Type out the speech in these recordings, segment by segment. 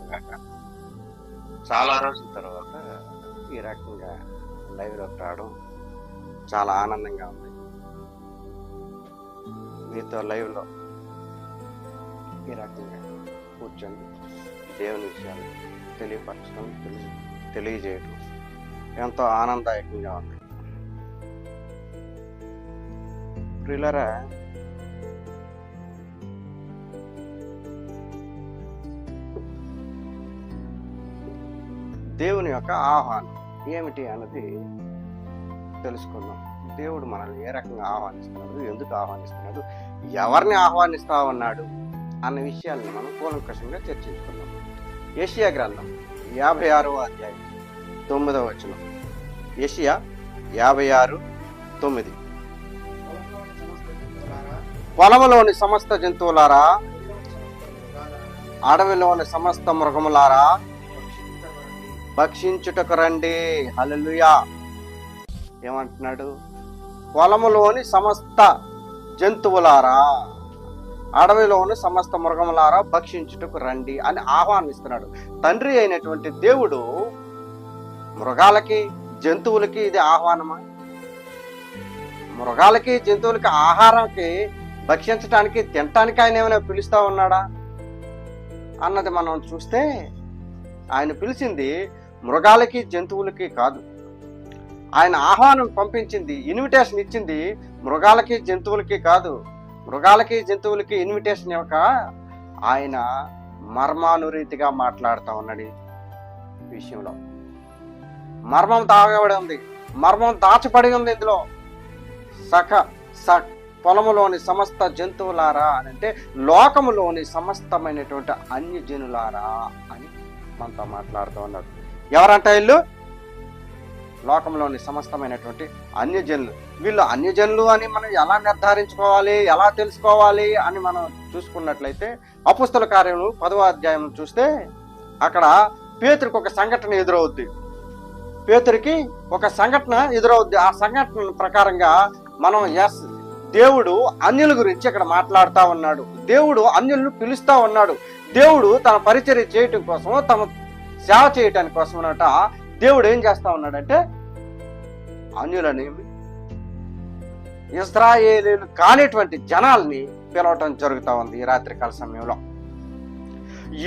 కాక. చాలా రోజుల తర్వాత ఈ రకంగా లైవ్లోకి రావడం చాలా ఆనందంగా ఉంది. మీతో లైవ్లో ఈ రకంగా కూర్చొని దేవుని విషయాలు తెలియపరచడం, తెలియజేయడం ఎంతో ఆనందదాయకంగా ఉంది. ప్రియులారా, దేవుని యొక్క ఆహ్వానం ఏమిటి అన్నది తెలుసుకుందాం. దేవుడు మనల్ని ఏ రకంగా ఆహ్వానిస్తున్నాడు, ఎందుకు ఆహ్వానిస్తున్నాడు, ఎవరిని ఆహ్వానిస్తా ఉన్నాడు అన్న విషయాలను మనం కూలంకషంగా చర్చించుకుందాం. యెషయా గ్రంథం 56వ అధ్యాయం 9వ వచనం. యెషయా 56:9. పొలములోని సమస్త జంతువులారా, అడవిలోని సమస్త మృగములారా, భక్షించుటకు రండి. హల్లెలూయా. ఏమంటున్నాడు? పొలములోని సమస్త జంతువులారా, అడవిలోని సమస్త మృగములారా, భక్షించుటకు రండి అని ఆహ్వానిస్తున్నాడు. తండ్రి అయినటువంటి దేవుడు మృగాలకి జంతువులకి ఇది ఆహ్వానమా? మృగాలకి జంతువులకి ఆహారానికి భక్షించడానికి తినటానికి ఆయన ఏమైనా పిలుస్తా ఉన్నాడా అన్నది మనం చూస్తే, ఆయన పిలిచింది మృగాలకి జంతువులకి కాదు. ఆయన ఆహ్వానం పంపించింది, ఇన్విటేషన్ ఇచ్చింది మృగాలకి జంతువులకి కాదు. మృగాలకి జంతువులకి ఇన్విటేషన్ ఇవ్వక ఆయన మర్మానురీతిగా మాట్లాడుతూ ఉన్నాడు. ఈ విషయంలో మర్మం తాగబడి ఉంది, మర్మం దాచబడి ఉంది. ఇందులో పొలములోని సమస్త జంతువులారా అని అంటే లోకములోని సమస్తమైనటువంటి అన్యజనులారా అని మనతో మాట్లాడుతూ ఉన్నాడు. ఎవరంట వీళ్ళు? లోకంలోని సమస్తమైనటువంటి అన్యజనులు. వీళ్ళు అన్యజనులు అని మనం ఎలా నిర్ధారించుకోవాలి, ఎలా తెలుసుకోవాలి అని మనం చూసుకున్నట్లయితే అపోస్తల కార్యములు 10వ అధ్యాయం చూస్తే అక్కడ పేతురుకి ఒక సంఘటన ఎదురవుద్ది. పేతురికి ఒక సంఘటన ఎదురవుద్ది. ఆ సంఘటన ప్రకారంగా మనం దేవుడు అన్యుల గురించి ఇక్కడ మాట్లాడుతూ ఉన్నాడు. దేవుడు అన్యులను పిలుస్తూ ఉన్నాడు. దేవుడు తన పరిచర్య చేయటం కోసం, తమ సేవ చేయటానికి కోసం అన్నట దేవుడు ఏం చేస్తా ఉన్నాడంటే అన్యులని, ఇశ్రాయేలీయులు కానిటువంటి జనాల్ని పిలవటం జరుగుతూ ఉంది ఈ రాత్రికాల సమయంలో.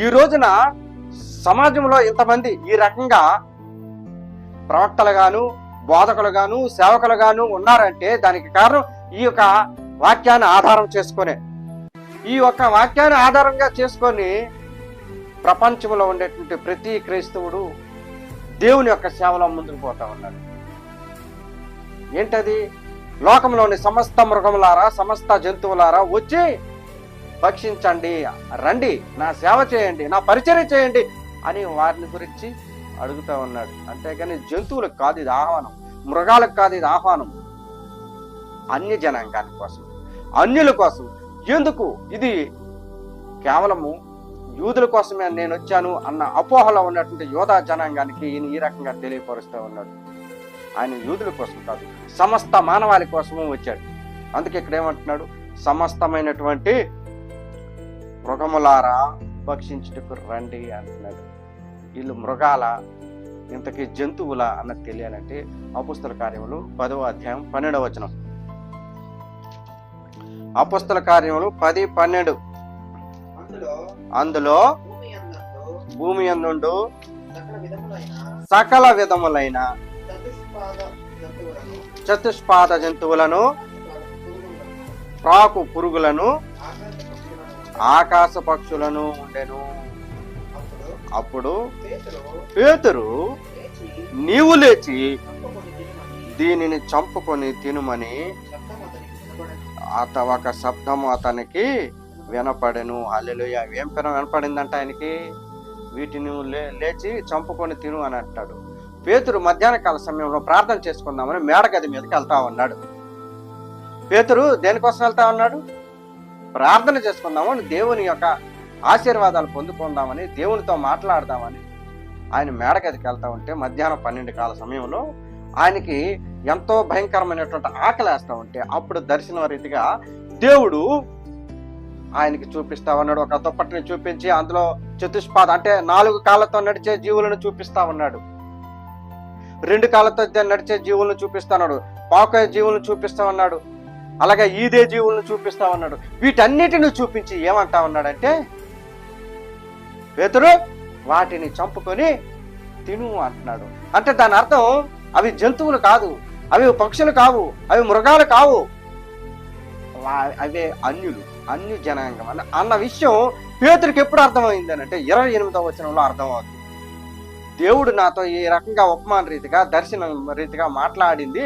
ఈ రోజున సమాజంలో ఇంతమంది ఈ రకంగా ప్రవక్తలుగాను, బోధకులుగాను, సేవకులుగాను ఉన్నారంటే దానికి కారణం ఈ యొక్క వాక్యాన్ని ఆధారం చేసుకునే. ఈ యొక్క వాక్యాన్ని ఆధారంగా చేసుకొని ప్రపంచంలో ఉండేటువంటి ప్రతి క్రైస్తవుడు దేవుని యొక్క సేవలో ముందుకు పోతా ఉన్నాడు. ఏంటది? లోకంలోని సమస్త మృగములారా, సమస్త జంతువులారా వచ్చి భక్షించండి, రండి, నా సేవ చేయండి, నా పరిచర్య చేయండి అని వారిని గురించి అడుగుతూ ఉన్నాడు. అంతేగాని జంతువులకు కాదు ఇది ఆహ్వానం, మృగాలకు కాదు ఇది ఆహ్వానం. అన్య జనాంగాని కోసం, అన్యుల కోసం. ఎందుకు? ఇది కేవలము యూదుల కోసమే నేను వచ్చాను అన్న అపోహలో ఉన్నటువంటి యోధా జనాంగానికి ఈయన ఈ రకంగా తెలియపరుస్తూ ఉన్నాడు. ఆయన యూదుల కోసం కాదు, సమస్త మానవాళి కోసము వచ్చాడు. అందుకే ఇక్కడ ఏమంటున్నాడు? సమస్తమైనటువంటి మృగములారా భక్షించుటకు రండి అంటున్నాడు. వీళ్ళు మృగాల, ఇంతకీ జంతువుల అన్నది తెలియాలంటే అపోస్తల కార్యములు 10వ అధ్యాయం 12వ వచనం. అపోస్తల కార్యములు 10:12. అందులో భూమి యందు సకల విధములైన చతుష్పాద జంతువులను, ప్రాకు పురుగులను, ఆకాశ పక్షులను ఉండెను. అప్పుడు పేతురు, నీవు లేచి దీనిని చంపుకొని తినుమని ఒక శబ్దము అతనికి వినపడెను. హల్లెలూయా. ఏం వినపడిందంట ఆయనకి? వీటిని లేచి చంపుకొని తిను అని అంటాడు. పేతురు మధ్యాహ్న కాల సమయంలో ప్రార్థన చేసుకుందామని మేడగది మీదకి వెళ్తా ఉన్నాడు. పేతురు దేనికోసం వెళ్తా ఉన్నాడు? ప్రార్థన చేసుకుందామని, దేవుని యొక్క ఆశీర్వాదాలు పొందుకుందామని, దేవునితో మాట్లాడదామని ఆయన మేడగదికి వెళ్తా ఉంటే మధ్యాహ్నం 12 కాల సమయంలో ఆయనకి ఎంతో భయంకరమైనటువంటి ఆకలి వేస్తూ ఉంటే అప్పుడు దర్శనం రీతిగా దేవుడు ఆయనకి చూపిస్తా ఉన్నాడు. ఒక దుప్పటిని చూపించి అందులో చతుష్పాద అంటే 4 కాళ్ళతో నడిచే జీవులను చూపిస్తా ఉన్నాడు. 2 కాళ్ళతో నడిచే జీవులను చూపిస్తున్నాడు. పాకే జీవులను చూపిస్తా ఉన్నాడు. అలాగే ఈదే జీవులను చూపిస్తా ఉన్నాడు. వీటన్నిటిని చూపించి ఏమంటా ఉన్నాడంటే, పేతురు వాటిని చంపుకొని తిను అంటున్నాడు. అంటే దాని అర్థం అవి జంతువులు కాదు, అవి పక్షులు కావు, అవి మృగాలు కావు, అవే అన్య జనాంగం అన్న విషయం పేతురికి ఎప్పుడు అర్థమైంది అని అంటే 28వ వచనంలో అర్థమవుతుంది. దేవుడు నాతో ఈ రకంగా ఉపమాన రీతిగా దర్శనం రీతిగా మాట్లాడింది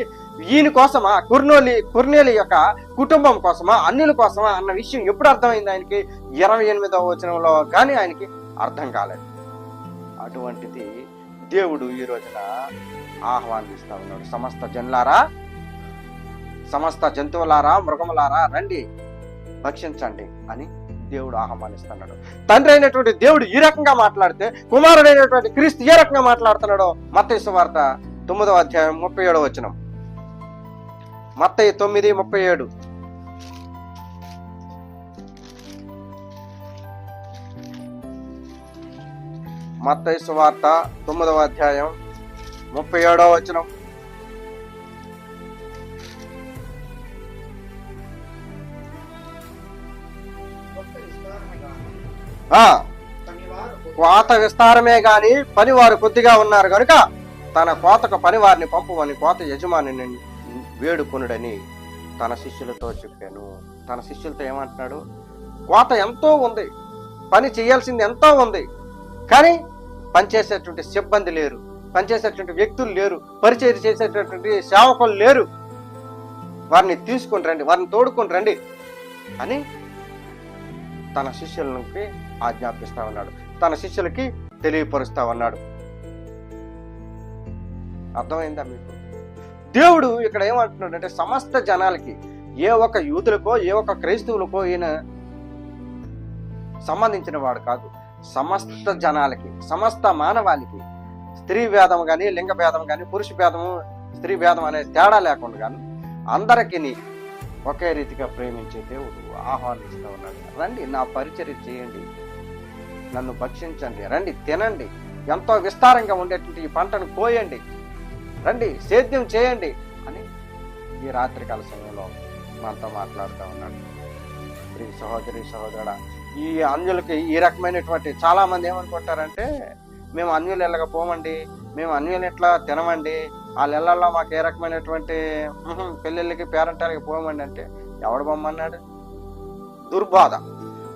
ఈయన కోసమా, కుర్నేలి యొక్క కుటుంబం కోసమా, అన్యుల కోసమా అన్న విషయం ఎప్పుడు అర్థమైంది ఆయనకి? 28వ వచనంలో కానీ ఆయనకి అర్థం కాలేదు. అటువంటిది దేవుడు ఈ రోజున ఆహ్వానిస్తా ఉన్నాడు. సమస్త జనులారా, సమస్త జంతువులారా, మృగములారా రండి భక్షించండి అని దేవుడు ఆహ్వానిస్తున్నాడు. తండ్రి అయినటువంటి దేవుడు ఈ రకంగా మాట్లాడితే కుమారుడైనటువంటి క్రీస్తు ఏ రకంగా మాట్లాడుతున్నాడో మత్తయి సువార్త 9వ అధ్యాయం 37వ వచనం. మత్తయి 9:37. మత్తయి సువార్త 9వ అధ్యాయం 37వ వచనం. కోత విస్తారమే గాని పనివారు కొద్దిగా ఉన్నారు కనుక తన కోతకు పనివారిని పంపమని కోత యజమానిని వేడుకొనుడని తన శిష్యులతో చెప్పాను. తన శిష్యులతో ఏమంటున్నాడు? కోత ఎంతో ఉంది, పని చేయాల్సింది ఎంతో ఉంది, కానీ పనిచేసేటువంటి సిబ్బంది లేరు, పనిచేసేటువంటి వ్యక్తులు లేరు, పరిచయం చేసేటటువంటి సేవకులు లేరు. వారిని తీసుకుని రండి, వారిని తోడుకొని రండి అని తన శిష్యులకి ఆజ్ఞాపిస్తా ఉన్నాడు, తన శిష్యులకి తెలియపరుస్తా ఉన్నాడు. అర్థమైందా మీకు? దేవుడు ఇక్కడ ఏమంటున్నాడు అంటే సమస్త జనాలకి, ఏ ఒక్క యూదులకో ఏ ఒక్క క్రైస్తవులకో ఈయన సంబంధించిన వాడు కాదు, సమస్త జనాలకి, సమస్త మానవాళికి, స్త్రీ భేదం కానీ, లింగ భేదం కానీ, పురుష భేదము స్త్రీ భేదం అనే తేడా లేకుండా కానీ అందరికీ ఒకే రీతిగా ప్రేమించే దేవుడు ఆహ్వానిస్తూ ఉన్నాడు. రండి నా పరిచర్య చేయండి, నన్ను భక్షించండి, రండి తినండి, ఎంతో విస్తారంగా ఉండేటువంటి ఈ పంటను కోయండి, రండి సేద్యం చేయండి అని ఈ రాత్రికాల సమయంలో మనతో మాట్లాడుతూ ఉన్నాడు. ప్రియ సహోదరి సహోదరుడా, ఈ అన్యులకి ఈ రకమైనటువంటి చాలా మంది ఏమనుకుంటారంటే, మేము అన్యులు వెళ్ళకపోమండి, మేము అన్యులు ఎట్లా తినమండి, వాళ్ళ ఇళ్లలో మాకు ఏ రకమైనటువంటి పెళ్ళిళ్ళకి పేరంటాలకి పోమండి అంటే ఎవడు బొమ్మన్నాడు? దుర్బాధ.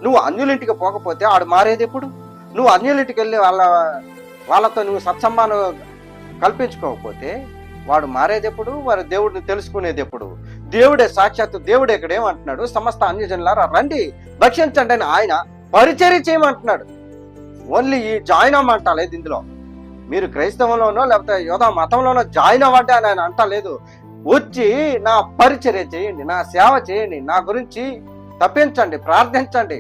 నువ్వు అన్యులింటికి పోకపోతే ఆడు మారేది ఎప్పుడు? నువ్వు అన్యులింటికి వెళ్ళి వాళ్ళతో నువ్వు సత్సంబంధం కల్పించుకోకపోతే వాడు మారేది ఎప్పుడు? వారు దేవుడిని తెలుసుకునేది ఎప్పుడు? దేవుడే సాక్షాత్తు దేవుడే ఇక్కడ ఏమంటున్నాడు? సమస్త అన్యజనులారా రండి భక్షించండి అని ఆయన పరిచర్య చేయమంటున్నాడు. ఓన్లీ ఈ జాయిన్ అవ్వమంటలేదు ఇందులో. మీరు క్రైస్తవంలోనో లేకపోతే యోధా మతంలోనో జాయిన్ అవ్వండి అని ఆయన అంటలేదు. వచ్చి నా పరిచర్య చేయండి, నా సేవ చేయండి, నా గురించి తప్పించండి, ప్రార్థించండి,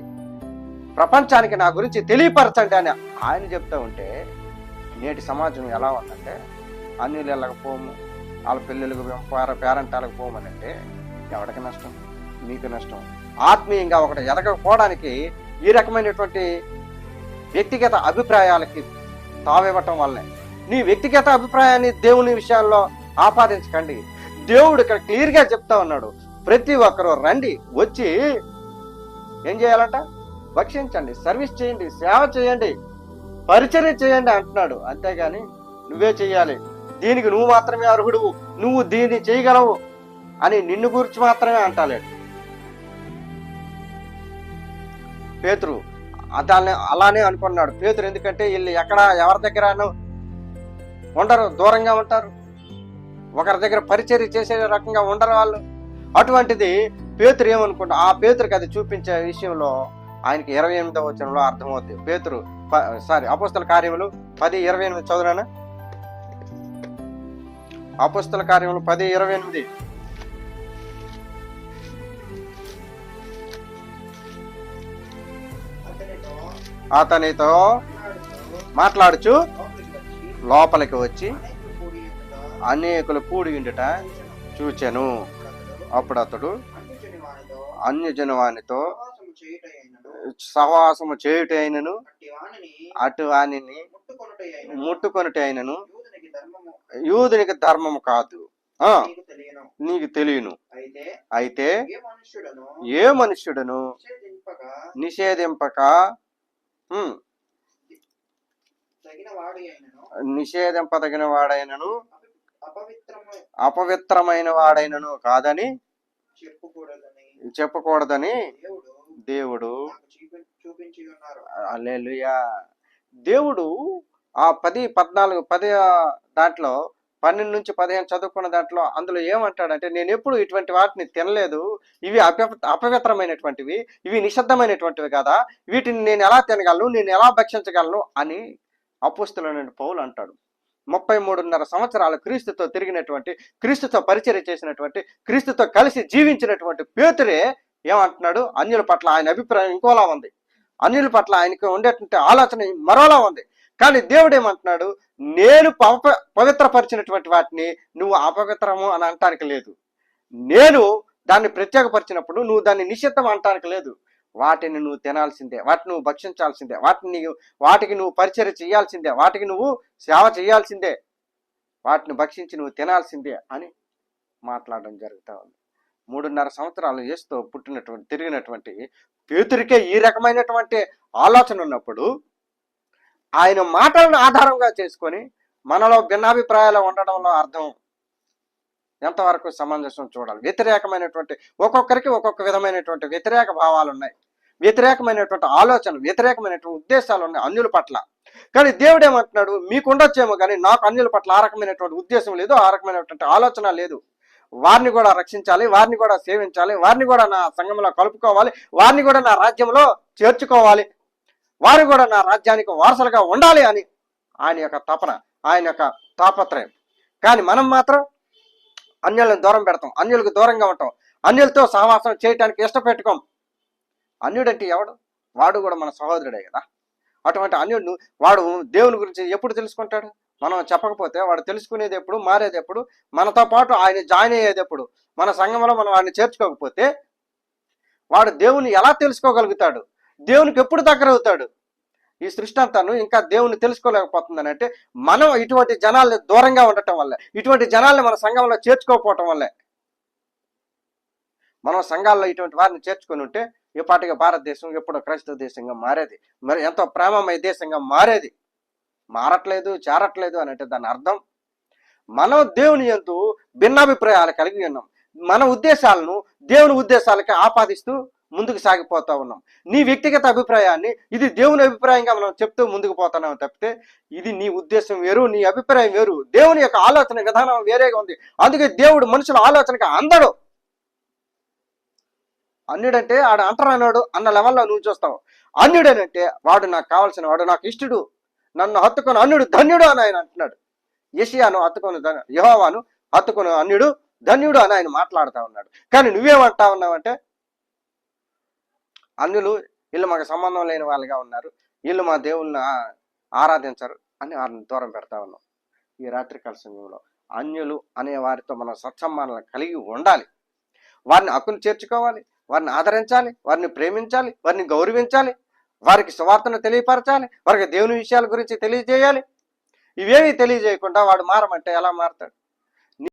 ప్రపంచానికి నా గురించి తెలియపరచండి అని ఆయన చెప్తా ఉంటే నేటి సమాజం ఎలా ఉందంటే, అన్యులు వెళ్ళకపోము, వాళ్ళ పిల్లలకు పేరంటాలకు పోమని అంటే ఎవరికి నష్టం? మీకు నష్టం. ఆత్మీయంగా ఒకటి ఎదగకపోవడానికి ఈ రకమైనటువంటి వ్యక్తిగత అభిప్రాయాలకి తావివ్వటం వల్లనే. నీ వ్యక్తిగత అభిప్రాయాన్ని దేవుని విషయాల్లో ఆపాదించకండి. దేవుడు ఇక్కడ క్లియర్గా చెప్తా ఉన్నాడు, ప్రతి ఒక్కరూ రండి, వచ్చి ఏం చేయాలంట? భక్షించండి, సర్వీస్ చేయండి, సేవ చేయండి, పరిచర్య చేయండి అంటున్నాడు. అంతేగాని నువ్వే చెయ్యాలి, దీనికి నువ్వు మాత్రమే అర్హుడు, నువ్వు దీన్ని చేయగలవు అని నిన్ను గురించి మాత్రమే అంటలేడు. పేతురు దాన్ని అలానే అనుకున్నాడు. పేతురు ఎందుకంటే వీళ్ళు ఎక్కడ ఎవరి దగ్గర ఉండరు, దూరంగా ఉంటారు, ఒకరి దగ్గర పరిచర్య చేసే రకంగా ఉండరు వాళ్ళు. అటువంటిది పేతురు ఏమనుకుంటా, ఆ పేతురుకి అది చూపించే విషయంలో ఆయనకి 28వ వచనంలో అర్థమవుతుంది. పేతురు అపోస్తల కార్యములు 10:28 చదువునా? అపోస్తల కార్యములు 10:28. అతనితో మాట్లాడుచు లోపలికి వచ్చి అనేకులు కూడి ఉండుట చూచెను. అప్పుడు అతడు అన్యజన వానితో సహవాసము చేయుట అయినను అటు వానిని ముట్టుకొనుట అయినను యూదునికి ధర్మము కాదు, నీకు తెలియను. అయితే ఏ మనుష్యుడను నిషేధింపక నిషేధింపదగిన వాడైనను అపవిత్రమైన వాడైనను కాదని చెప్పకూడదని దేవుడు హల్లెలూయా. దేవుడు ఆ 10, 14, 10 దాంట్లో 12 నుంచి 15 చదువుకున్న దాంట్లో అందులో ఏమంటాడంటే, నేను ఎప్పుడు ఇటువంటి వాటిని తినలేదు, ఇవి అపవిత్రమైనటువంటివి, ఇవి నిషిద్ధమైనటువంటివి కదా, వీటిని నేను ఎలా తినగలను, నేను ఎలా భక్షించగలను అని అపోస్తలుడైన పౌలు అంటాడు. 33.5 సంవత్సరాలు క్రీస్తుతో తిరిగినటువంటి, క్రీస్తుతో పరిచర్య చేసినటువంటి, క్రీస్తుతో కలిసి జీవించినటువంటి పేతురే ఏమంటున్నాడు, అన్యుల పట్ల ఆయన అభిప్రాయం ఇంకోలా ఉంది, అన్యుల పట్ల ఆయనకు ఉండేటువంటి ఆలోచన మరోలా ఉంది. కానీ దేవుడు ఏమంటున్నాడు, నేను పవిత్రపరిచినటువంటి వాటిని నువ్వు అపవిత్రము అని అనటానికి లేదు, నేను దాన్ని ప్రత్యేకపరిచినప్పుడు నువ్వు దాన్ని నిషిద్ధం అనటానికి లేదు. వాటిని నువ్వు తినాల్సిందే, వాటిని నువ్వు భక్షించాల్సిందే, వాటికి నువ్వు పరిచర్య చేయాల్సిందే, వాటికి నువ్వు సేవ చేయాల్సిందే, వాటిని భక్షించి నువ్వు తినాల్సిందే అని మాట్లాడడం జరుగుతూ ఉంది. 3.5 సంవత్సరాలు యేసుతో తిరిగినటువంటి పేతురికే ఈ రకమైనటువంటి ఆలోచన ఉన్నప్పుడు, ఆయన మాటలను ఆధారంగా చేసుకొని మనలో భిన్నాభిప్రాయాలు ఉండడంలో అర్థం ఎంతవరకు సమంజసం చూడాలి. వ్యతిరేకమైనటువంటి ఒక్కొక్కరికి ఒక్కొక్క విధమైనటువంటి వ్యతిరేక భావాలు ఉన్నాయి, వ్యతిరేకమైనటువంటి ఆలోచనలు, వ్యతిరేకమైనటువంటి ఉద్దేశాలు ఉన్నాయి అన్యుల పట్ల. కానీ దేవుడు ఏమంటున్నాడు, మీకు ఉండొచ్చేమో కానీ నాకు అన్యుల పట్ల ఆ రకమైనటువంటి ఉద్దేశం లేదు, ఆ రకమైనటువంటి ఆలోచన లేదు. వారిని కూడా రక్షించాలి, వారిని కూడా సేవించాలి, వారిని కూడా నా సంఘంలో కలుపుకోవాలి, వారిని కూడా నా రాజ్యంలో చేర్చుకోవాలి, వారు కూడా నా రాజ్యానికి వారసులుగా ఉండాలి అని ఆయన యొక్క తపన, ఆయన యొక్క తాపత్రయం. కానీ మనం మాత్రం అన్యులను దూరం పెడతాం, అన్యులకు దూరంగా ఉంటాం, అన్యులతో సహవాసం చేయటానికి ఇష్టపెట్టుకోం. అన్యుడంటే ఎవడు? వాడు కూడా మన సహోదరుడే కదా. అటువంటి అన్యుడు వాడు దేవుని గురించి ఎప్పుడు తెలుసుకుంటాడు? మనం చెప్పకపోతే వాడు తెలుసుకునేది ఎప్పుడు, మారేది ఎప్పుడు, మనతో పాటు ఆయన జాయిన్ అయ్యేది ఎప్పుడు? మన సంఘంలో మనం వాడిని చేర్చుకోకపోతే వాడు దేవుని ఎలా తెలుసుకోగలుగుతాడు? దేవునికి ఎప్పుడు దగ్గర అవుతాడు? ఈ సృష్టి అంతాను ఇంకా దేవుని తెలుసుకోలేకపోతుందని అంటే మనం ఇటువంటి జనాల్ని దూరంగా ఉండటం వల్లే, ఇటువంటి జనాల్ని మన సంఘంలో చేర్చుకోకపోవటం వల్లే. మనం సంఘాల్లో ఇటువంటి వారిని చేర్చుకొని ఉంటే ఈ పాటిగా భారతదేశం ఎప్పుడో క్రైస్తవ దేశంగా మారేది, మరి ఎంతో ప్రేమమయ దేశంగా మారేది. మారట్లేదు, చేరట్లేదు అని అంటే దాని అర్థం మనం దేవుని యందు భిన్నాభిప్రాయాలు కలిగి ఉన్నాం, మన ఉద్దేశాలను దేవుని ఉద్దేశాలకి ఆపాదిస్తూ ముందుకు సాగిపోతా ఉన్నాం. నీ వ్యక్తిగత అభిప్రాయాన్ని ఇది దేవుని అభిప్రాయంగా మనం చెప్తూ ముందుకు పోతున్నాం తప్పితే ఇది నీ ఉద్దేశం వేరు, నీ అభిప్రాయం వేరు, దేవుని యొక్క ఆలోచన విధానం వేరేగా ఉంది. అందుకే దేవుడు మనుషుల ఆలోచనకి అందడు. అన్యుడంటే ఆడు అంటరానాడు అన్న లెవెల్లో నువ్వు చూస్తావు. అన్యుడనంటే వాడు నాకు కావాల్సిన వాడు, నాకు ఇష్టడు, నన్ను హత్తుకొని అన్యుడు ధన్యుడు అని ఆయన అంటున్నాడు. యెషయాను హత్తుకొని యెహోవాను హత్తుకొని అన్యుడు ధన్యుడు అని ఆయన మాట్లాడుతూ ఉన్నాడు. కానీ నువ్వేమంటా ఉన్నావంటే అన్యులు వీళ్ళు మాకు సంబంధం లేని వాళ్ళుగా ఉన్నారు, వీళ్ళు మా దేవుళ్ళని ఆరాధించరు అని వారిని దూరం పెడతా ఉన్నాం. ఈ రాత్రికాల సమయంలో అన్యులు అనే వారితో మనం సత్సంబంధాలను కలిగి ఉండాలి, వారిని హక్కును చేర్చుకోవాలి, వారిని ఆదరించాలి, వారిని ప్రేమించాలి, వారిని గౌరవించాలి, వారికి సువార్తను తెలియపరచాలి, వారికి దేవుని విషయాల గురించి తెలియజేయాలి. ఇవేమీ తెలియజేయకుండా వాడు మారమంటే ఎలా మారతాడు?